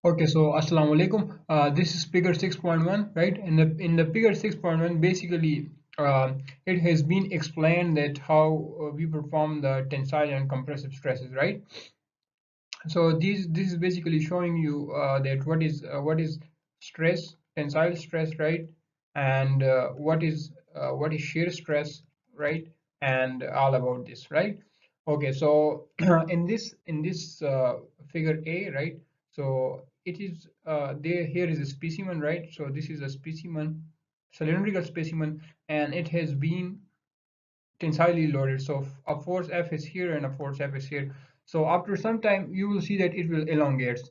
Okay, so Assalamu alaikum. This is figure 6.1, right? In the figure 6.1, basically, it has been explained that how we perform the tensile and compressive stresses, right? So this is basically showing you that what is stress, tensile stress, right? And what is shear stress, right? And all about this, right? Okay, so in this figure A, right? So it is there here is a specimen, right? So this is a specimen, cylindrical specimen, and it has been tensile loaded. So a force F is here and a force F is here. So after some time, you will see that it will elongate.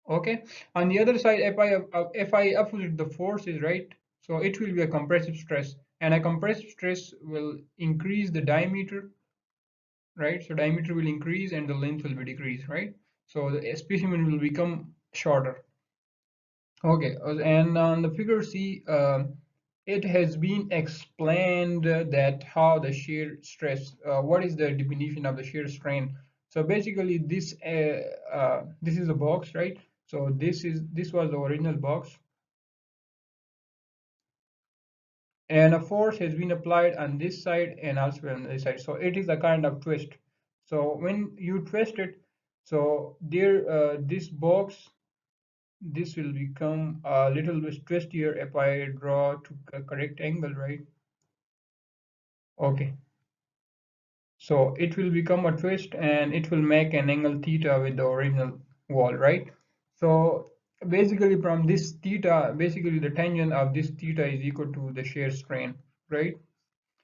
Okay. On the other side, if I opposite the forces, right? So it will be a compressive stress, and a compressive stress will increase the diameter, right? So diameter will increase and the length will be decreased, right? So the specimen will become shorter. Okay, and on the figure C, it has been explained that how the shear stress, what is the definition of the shear strain. So basically, this is a box, right? So this was the original box, and a force has been applied on this side and also on this side. So it is a kind of twist. So when you twist it, so there, this box, this will become a little bit twistier if I draw to a correct angle, right? Okay, so it will become a twist and it will make an angle theta with the original wall, right? So basically from this theta, basically the tangent of this theta is equal to the shear strain, right?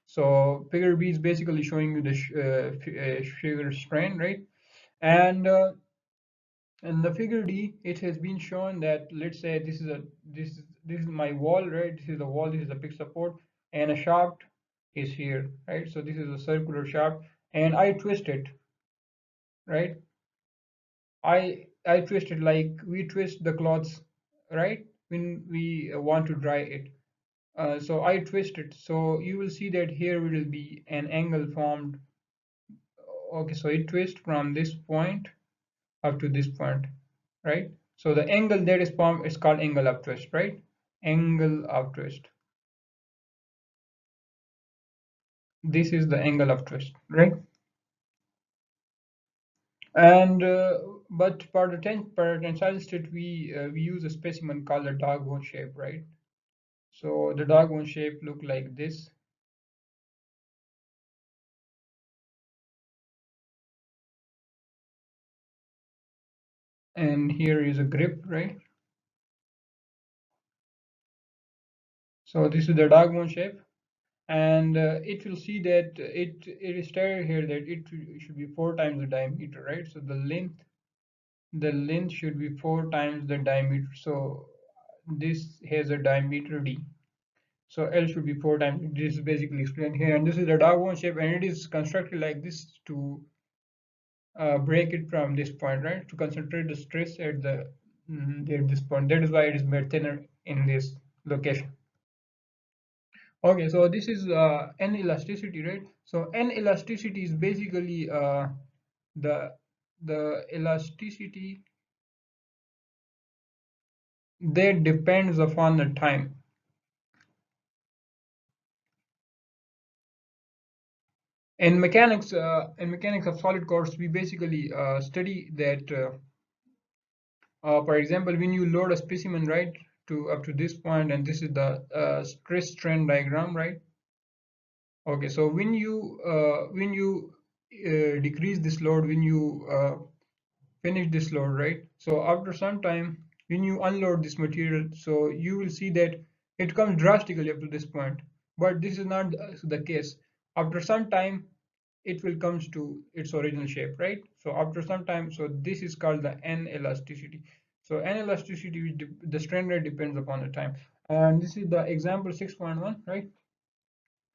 So figure B is basically showing you the shear strain, right? And in the figure D, it has been shown that, let's say this is my wall, right? This is the wall, this is the fixed support, and a shaft is here, right? So this is a circular shaft, and I twist it, right? I twist it like we twist the clothes, right? When we want to dry it. So I twist it. So you will see that here will be an angle formed. Okay, so it twists from this point up to this point, right? So the angle that is formed is called angle of twist, right? Angle of twist. This is the angle of twist, right? And but for the tensile state, we use a specimen called the dog bone shape, right? So the dog bone shape look like this, and here is a grip, right? So this is the dog bone shape, and it will see that it is stated here that it should be 4 times the diameter, right? So the length should be 4 times the diameter. So this has a diameter d. So L should be 4 times. This is basically explained here, and this is the dog bone shape, and it is constructed like this to break it from this point, right? To concentrate the stress at this point. That is why it is made thinner in this location. Okay, so this is N elasticity, right? So N elasticity is basically the the elasticity that depends upon the time. In mechanics of solid course, we basically study that. For example, when you load a specimen, right, to up to this point, and this is the stress strain diagram, right? Okay, so when you decrease this load, when you finish this load, right? So after some time, when you unload this material, so you will see that it comes drastically up to this point. But this is not the case. After some time, it will comes to its original shape, right? So after some time, so this is called the N elasticity. So N elasticity, the strain rate depends upon the time. And this is the example 6.1, right?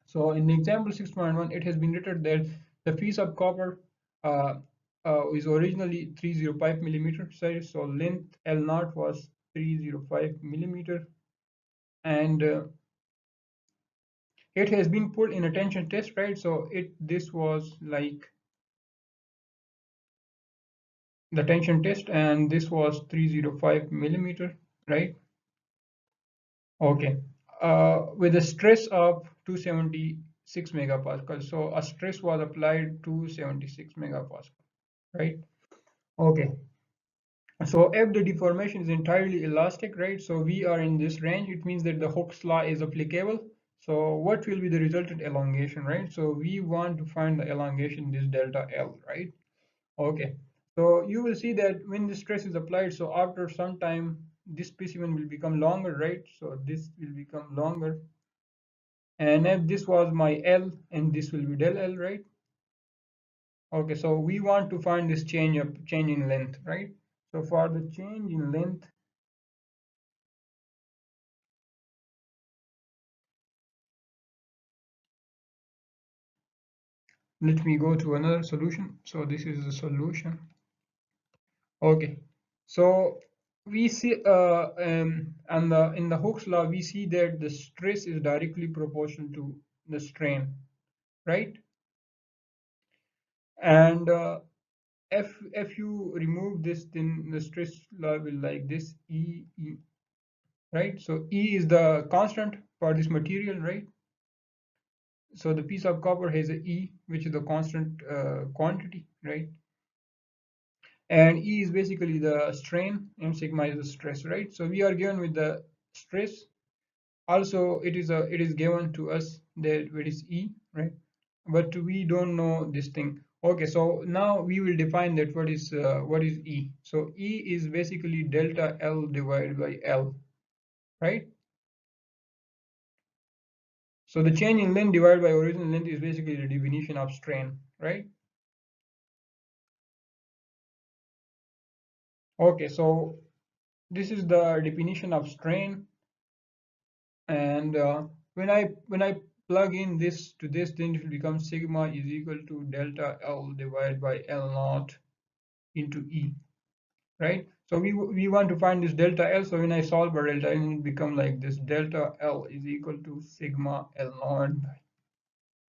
So in the example 6.1, it has been written that the piece of copper uh, is originally 305 millimeter size. So length L naught was 305 millimeter, and it has been put in a tension test, right? So this was like the tension test, and this was 305 millimeter, right? Okay. With a stress of 276 megapascal. So a stress was applied to 76 megapascal, right? Okay. So if the deformation is entirely elastic, right? So we are in this range. It means that the Hooke's law is applicable. So what will be the resultant elongation, right? So we want to find the elongation, this delta L, right? Okay. So you will see that when the stress is applied, so after some time, this specimen will become longer, right? So this will become longer. And if this was my L, and this will be del L, right? Okay, so we want to find this change in length, right? So for the change in length, let me go to another solution. So this is the solution. Okay, so we see and in the Hooke's law we see that the stress is directly proportional to the strain, right? And if you remove this, then the stress law will like this E, right? So E is the constant for this material, right? So the piece of copper has a E, which is the constant quantity, right? And E is basically the strain, and sigma is the stress, right? So we are given with the stress. Also, it is given to us that it is E, right? But we don't know this thing. Okay, so now we will define that what is E. So E is basically delta L divided by L, right? So the change in length divided by original length is basically the definition of strain, right? Okay, so this is the definition of strain, and when I plug in this to this, then it will become sigma is equal to delta L divided by L naught into E, right? So we want to find this delta L. So when I solve for delta L, it become like this: delta L is equal to sigma L naught by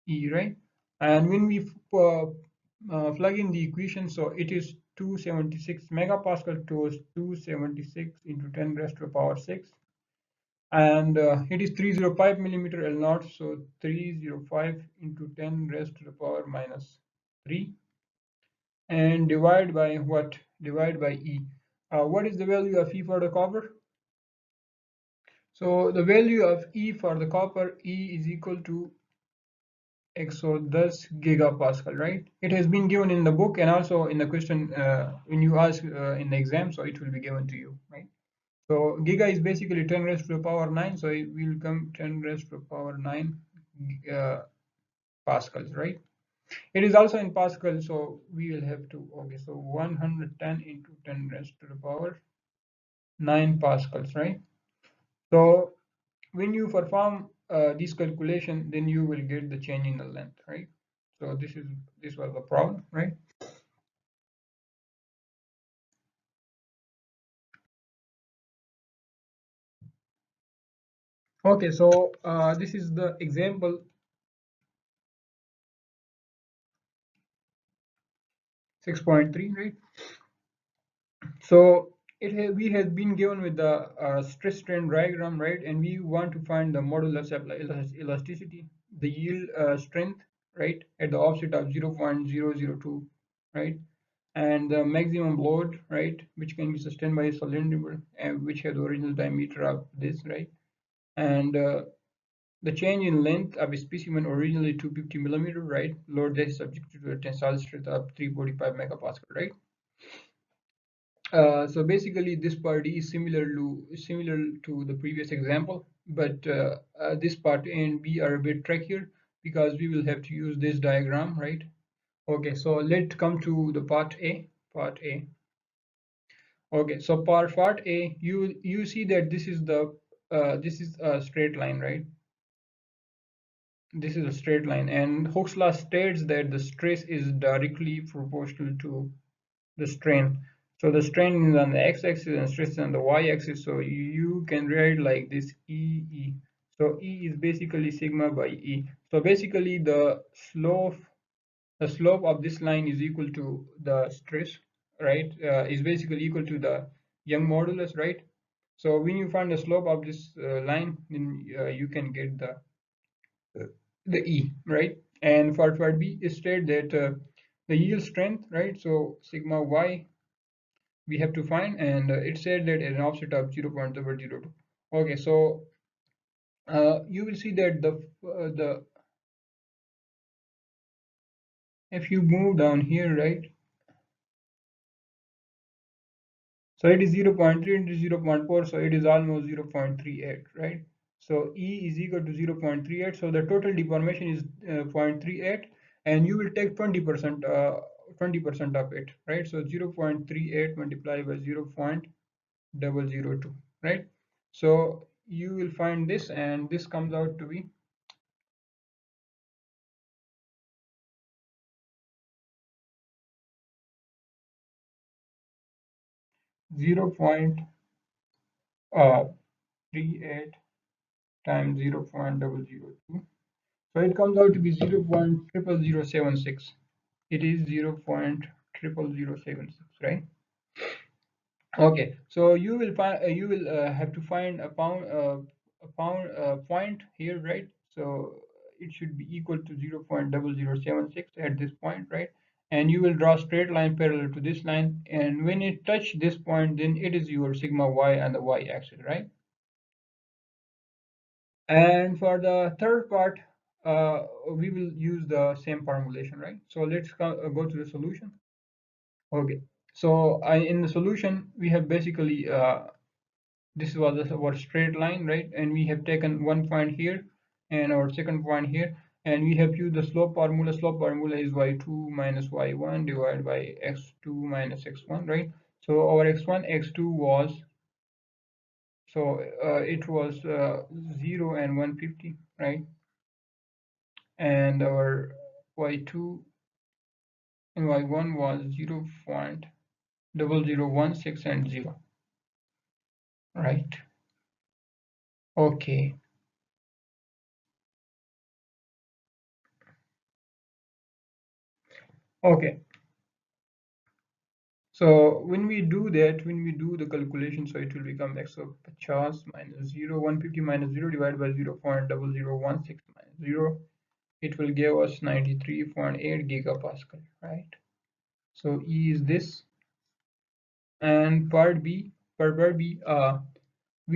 E, right? And when we plug in the equation, so it is 276 megapascal to 276 into 10 raised to the power 6, and it is 305 millimeter L naught, so 305 into 10 raised to the power minus 3, and divide by what? Divide by E. What is the value of E for the copper? So the value of E for the copper, E is equal to 110 gigapascal, right? It has been given in the book and also in the question when you ask in the exam, so it will be given to you, right? So giga is basically 10 raised to the power 9, so it will come 10 raised to the power 9 uh, pascals, right? It is also in pascal, so we will have to, okay, so 110 into 10 raised to the power 9 pascals, right? So when you perform this calculation, then you will get the change in the length, right? So this was the problem, right? Okay, so this is the example 6.3, right? So we have been given with the stress strain diagram, right? And we want to find the modulus of elasticity, the yield strength, right, at the offset of 0.002, right? And the maximum load, right, which can be sustained by a cylinder and which has the original diameter of this, right? And the change in length of a specimen originally 250 millimeter, right? Load that is subjected to a tensile strength of 345 megapascal, right? So basically, this part is similar to the previous example, but this part A and B are a bit trickier because we will have to use this diagram, right? Okay, so let's come to the part A. Part A. Okay, so part A, you see that this is a straight line, right? This is a straight line, and Hooke's law states that the stress is directly proportional to the strain. So the strain is on the x-axis and stress is on the y-axis. So you can write like this E. So E is basically sigma by E. So basically the slope of this line is equal to the stress, right, is basically equal to the Young modulus, right? So when you find the slope of this line, then you can get the E, right? And for part B, it stated that the yield strength, right? So sigma y we have to find, and it said that at an offset of 0.002. Okay, so you will see that the if you move down here, right? So it is 0.3 into 0.4, so it is almost 0.38, right? So E is equal to 0.38, so the total deformation is 0.38, and you will take 20% of it, right? So 0.38 multiplied by 0.002, right? So you will find this, and this comes out to be 0.38 times 0.002. So it comes out to be 0.00076. It is 0.00076, right? Okay, so you will find you will have to find a point here, right? So it should be equal to 0.0076 at this point, right? And you will draw a straight line parallel to this line, and when it touch this point, then it is your sigma y and the y-axis, right? And for the third part, we will use the same formulation, right? So let's go to the solution. Okay, so in the solution, we have basically this was our straight line, right? And we have taken one point here and our second point here, and we have used the slope formula. Slope formula is y2 minus y1 divided by x2 minus x1, right? So our x1, x2 was, so it was 0 and 150, right? And our y2 and y1 was 0.0016 and 0, right? Okay. Okay. So when we do that, when we do the calculation, so it will become x of 50 minus 0, 150 minus 0 divided by 0.0016 minus 0. It will give us 93.8 gigapascal, right? So E is this. And part B, we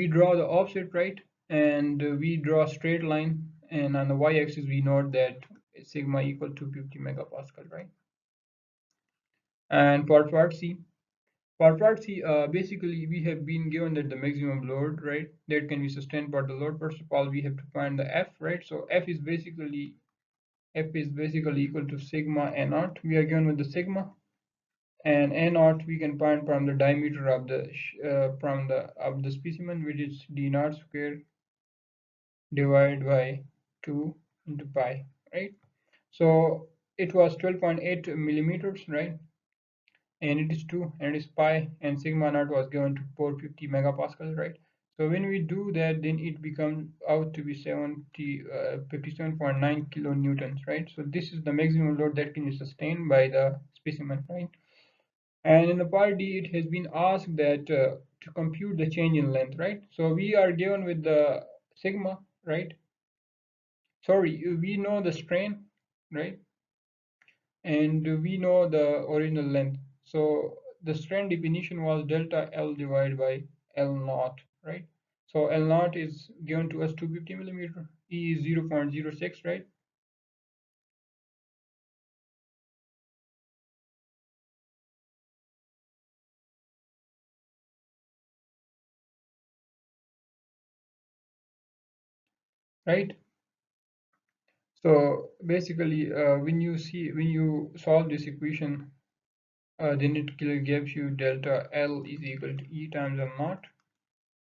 draw the offset, right? And we draw a straight line. And on the y-axis, we note that sigma equal to 50 megapascal, right? And for part C, basically we have been given that the maximum load, right, that can be sustained by the load. First of all, we have to find the F, right? So F is basically equal to sigma A naught. We are given with the sigma, and A naught we can find from the diameter of the specimen, which is d naught square divided by 2 into pi, right? So it was 12.8 millimeters, right? And it is 2 and it is pi, and sigma naught was given to 450 megapascal, right? So when we do that, then it becomes out to be 57.9 kilonewtons, right? So this is the maximum load that can be sustained by the specimen, right? And in the part D, it has been asked that to compute the change in length, right? So we are given with the sigma, right? Sorry, we know the strain, right? And we know the original length. So the strain definition was delta L divided by L naught, right? So L naught is given to us 250 millimeter, E is 0.06, right? Right. So basically, when you solve this equation, then it gives you delta L is equal to E times L naught,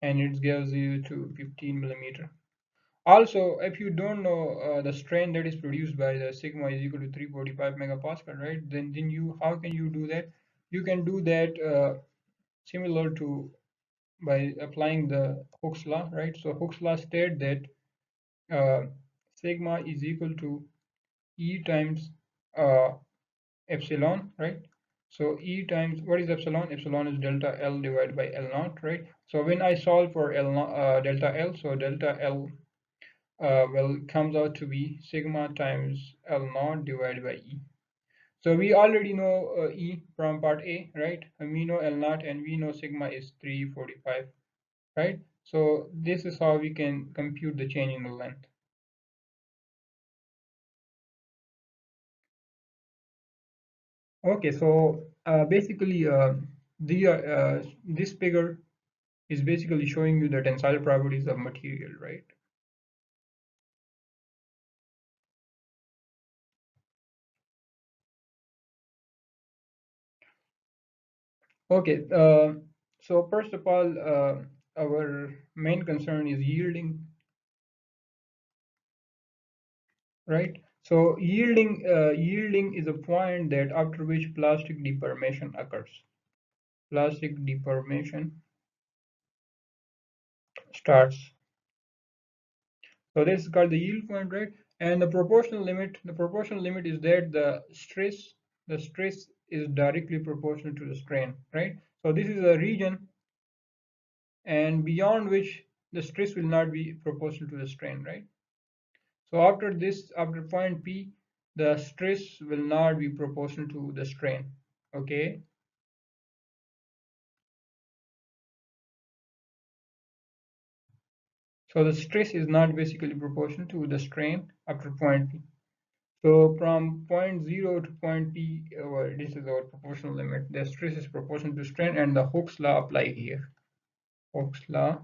and it gives you to 15 millimeter. Also, if you don't know the strain that is produced by the sigma is equal to 345 megapascal, right? Then you how can you do that? You can do that similar to by applying the Hooke's law, right? So Hooke's law stated that uh, sigma is equal to E times uh, epsilon, right? So E times, what is epsilon? Epsilon is delta L divided by L naught, right? So when I solve for delta L, so delta L well comes out to be sigma times L naught divided by E. So we already know E from part A, right? And we know L naught and we know sigma is 345, right? So this is how we can compute the change in the length. Okay, so basically this figure is basically showing you the tensile properties of material, right? Okay, so first of all, our main concern is yielding, right? So yielding is a point that after which plastic deformation occurs. Plastic deformation starts. So this is called the yield point, right? And the proportional limit is that the stress is directly proportional to the strain, right? So this is a region and beyond which the stress will not be proportional to the strain, right? So after this, after point P, the stress will not be proportional to the strain. Okay. So the stress is not basically proportional to the strain after point P. So from point 0 to point P, this is our proportional limit. The stress is proportional to strain, and the Hooke's law apply here. Hooke's law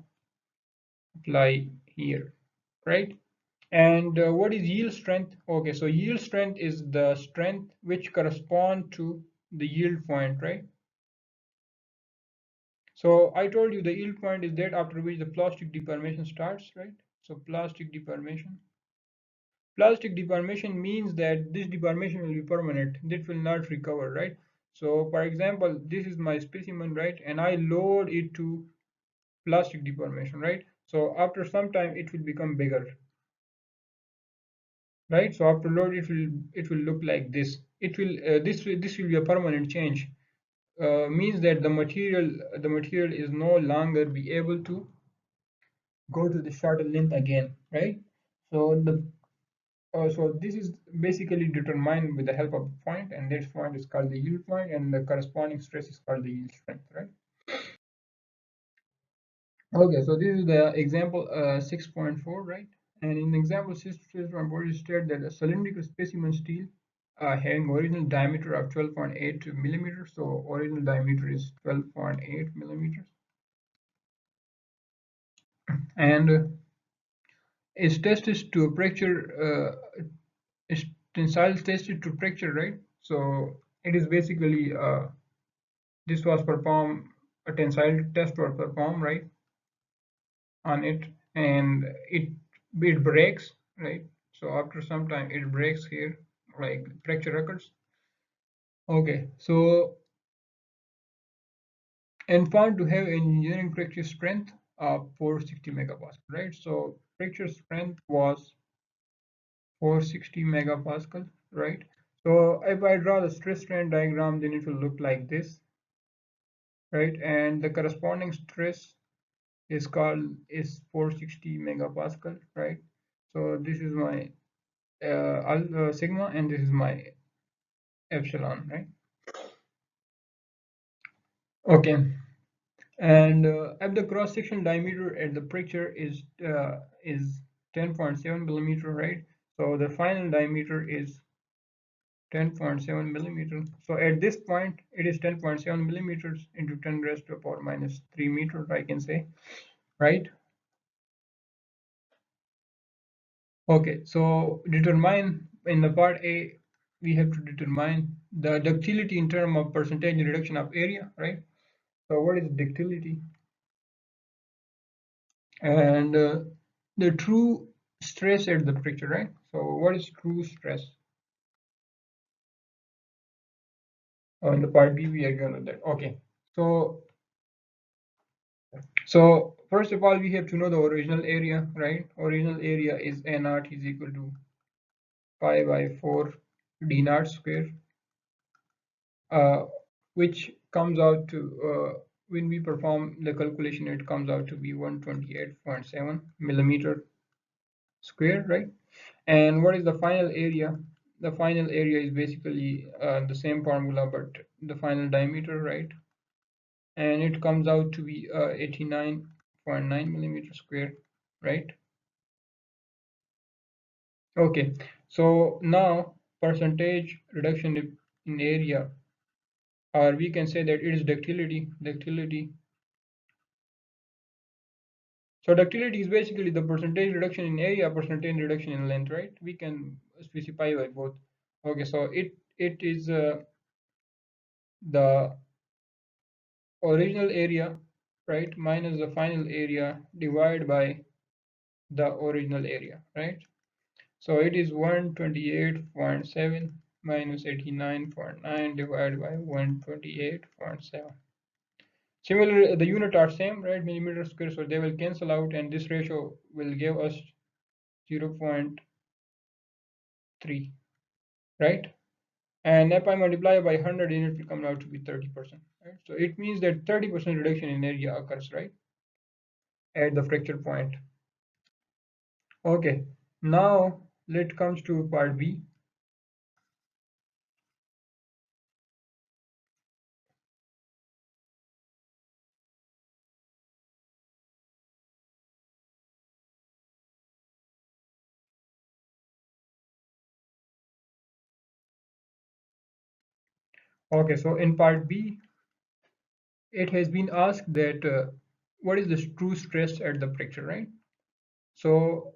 apply here, right? And what is yield strength? Okay, so yield strength is the strength which correspond to the yield point, right? So I told you the yield point is that after which the plastic deformation starts, right? So plastic deformation. Plastic deformation means that this deformation will be permanent. This will not recover, right? So for example, this is my specimen, right? And I load it to plastic deformation, right? So after some time it will become bigger, right? So after load it will look like this. It will this will be a permanent change. Means that the material is no longer be able to go to the shorter length again, right? So so this is basically determined with the help of a point, and this point is called the yield point, and the corresponding stress is called the yield strength, right? Okay, so this is the example 6.4, right? And in example 6.4, it stated that a cylindrical specimen steel having original diameter of 12.8 millimeters, so original diameter is 12.8 millimeters, and is tested to fracture, is tensile tested to fracture, right? So it is basically this was performed, a tensile test was performed, right, on it, and it breaks, right? So after some time it breaks here, like fracture occurs. Okay, so and found to have engineering fracture strength of 460 megapascal, right? So fracture strength was 460 megapascal, right? So if I draw the stress strain diagram, then it will look like this, right? And the corresponding stress is 460 megapascal, right? So this is my sigma, and this is my epsilon, right? Okay, and at the cross section diameter at the fracture is 10.7 millimeter, right? So the final diameter is 10.7 millimeter. So at this point, it is 10.7 millimeters into 10 raised to the power minus 3 meters, I can say, right? Okay, so determine in the part A, we have to determine the ductility in terms of percentage reduction of area, right? So what is ductility? And the true stress at the fracture, right? So what is true stress? In the part B, we are going to that. Okay, so first of all, we have to know the original area, right? Original area is A naught is equal to pi by 4 d naught square. which comes out to when we perform the calculation, it comes out to be 128.7 millimeter square, right? And what is the final area? The final area is basically the same formula, but the final diameter, right? And it comes out to be 89.9 millimeter square, right? Okay, so now percentage reduction in area, or we can say that it is ductility. So ductility is basically the percentage reduction in area, percentage reduction in length, right? We can specify by both. Okay, so it is the original area, right, minus the final area divided by the original area, right? So it is 128.7 minus 89.9 divided by 128.7. Similarly, the unit are same, right? Millimeter square, so they will cancel out, and this ratio will give us 0.3, right? And if I multiply by 100, it will come out to be 30%, right? So it means that 30% reduction in area occurs, right, at the fracture point. Okay, now let's comes to part B. Okay, so in part B, it has been asked that what is the true stress at the fracture, right? So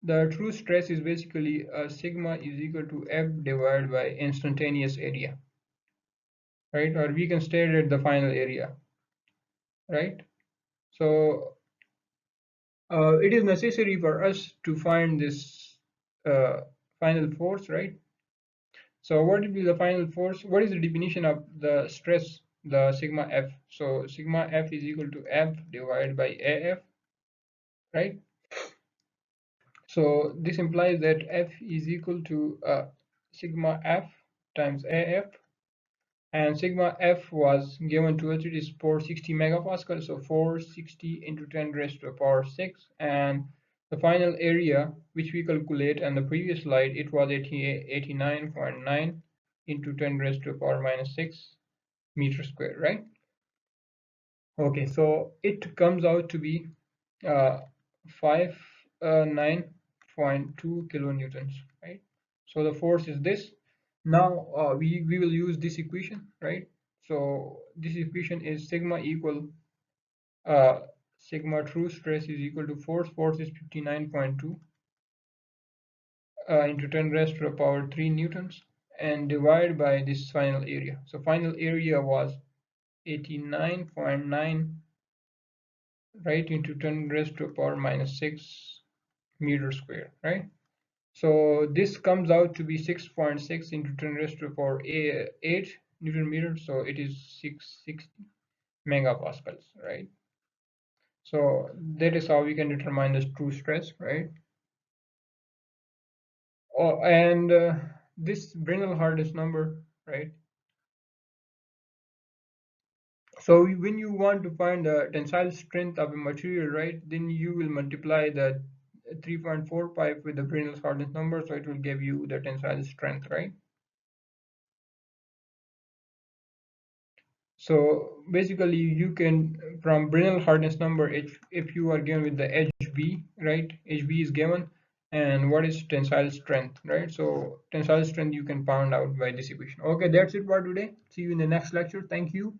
the true stress is basically sigma is equal to F divided by instantaneous area, right? Or we can state at the final area, right? So it is necessary for us to find this uh, final force, right? So what will be the final force? What is the definition of the stress, the sigma F? So sigma F is equal to F divided by AF, right? So this implies that F is equal to sigma F times AF, and sigma F was given to us, it is 460 megapascal, so 460 into 10 raised to the power 6, and the final area which we calculate on the previous slide, it was 89.9 into 10 raised to the power minus 6 meter square, right? Okay, so it comes out to be 59.2 kilonewtons, right? So the force is this. Now we will use this equation, right? So this equation is sigma equal uh, sigma true stress is equal to force. Force is 59.2 into 10 raised to the power 3 newtons, and divided by this final area. So final area was 89.9, right, into 10 raised to the power minus 6 meter square, right? So this comes out to be 6.6 into 10 raised to the power 8 Newton meter. So it is 660 megapascals, right? So that is how we can determine the true stress, right? Oh, and this Brinell hardness number, right? So when you want to find the tensile strength of a material, right, then you will multiply the 3.45 with the Brinell hardness number, so it will give you the tensile strength, right? So basically you can, from Brinell hardness number, if you are given with the HB, right? HB is given, and what is tensile strength, right? So tensile strength you can find out by this equation. Okay, that's it for today. See you in the next lecture. Thank you.